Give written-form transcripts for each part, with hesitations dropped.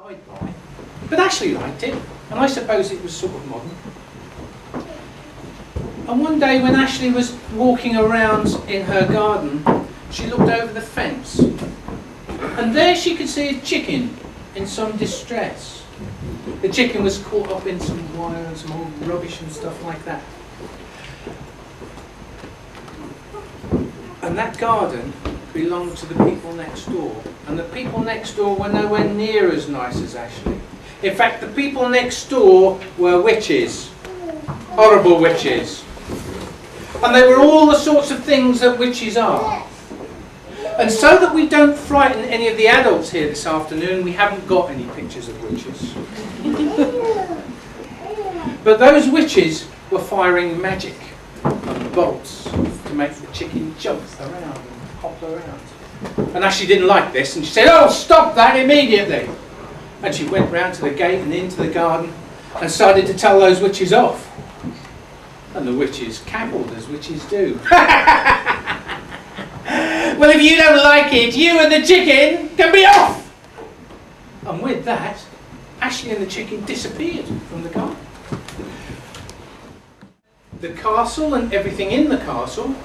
guide by. But Ashley liked it, and I suppose it was sort of modern. And one day when Ashley was walking around in her garden, she looked over the fence, and there she could see a chicken in some distress. The chicken was caught up in some wire and some old rubbish and stuff like that. And that garden belonged to the people next door. And the people next door were nowhere near as nice as Ashley. In fact, the people next door were witches. Horrible witches. And they were all the sorts of things that witches are. And so that we don't frighten any of the adults here this afternoon, we haven't got any pictures of witches. But those witches were firing magic and bolts to make the chicken jump around and hop around. And Ashley didn't like this, and she said, "Oh, stop that immediately!" And she went round to the gate and into the garden and started to tell those witches off. And the witches cackled, as witches do. "Well, if you don't like it, you and the chicken can be off!" And with that, Ashley and the chicken disappeared from the garden. The castle and everything in the castle,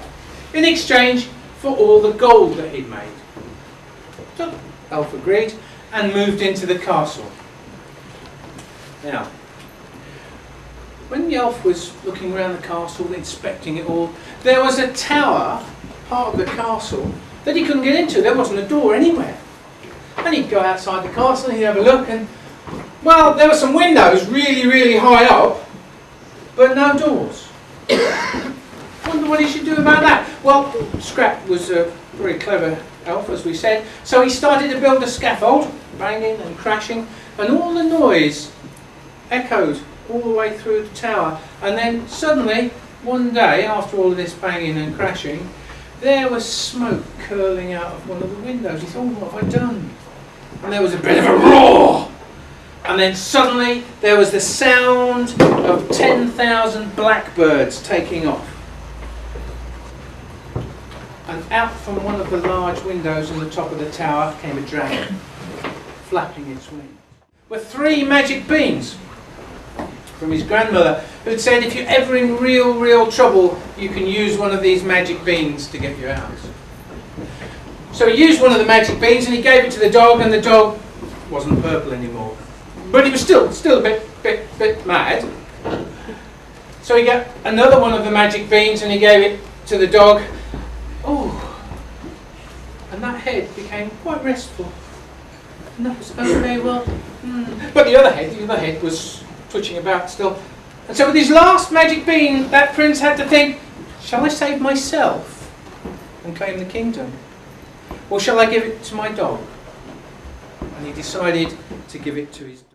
in exchange for all the gold that he'd made. So Elf agreed and moved into the castle. Now, when the elf was looking around the castle, inspecting it all, there was a tower, part of the castle, that he couldn't get into. There wasn't a door anywhere. And he'd go outside the castle and he'd have a look, and, well, there were some windows really, really high up, but no doors. Wonder what he should do about that. Well, Scrap was a very clever elf, as we said, so he started to build a scaffold, banging and crashing, and all the noise echoed all the way through the tower. And then suddenly, one day, after all of this banging and crashing, there was smoke curling out of one of the windows. He thought, "What have I done?" And there was a bit of a roar. And then suddenly there was the sound of 10,000 blackbirds taking off. And out from one of the large windows on the top of the tower came a dragon, flapping its wings, with 3 magic beans from his grandmother, who'd said, "If you're ever in real trouble, you can use one of these magic beans to get you out." So he used one of the magic beans and he gave it to the dog, and the dog wasn't purple anymore. But he was still a bit mad. So he got another one of the magic beans and he gave it to the dog. Oh, and that head became quite restful. And that was okay, well, But the other head was twitching about still. And so with his last magic bean, that prince had to think, shall I save myself and claim the kingdom? Or shall I give it to my dog? And he decided to give it to his dog.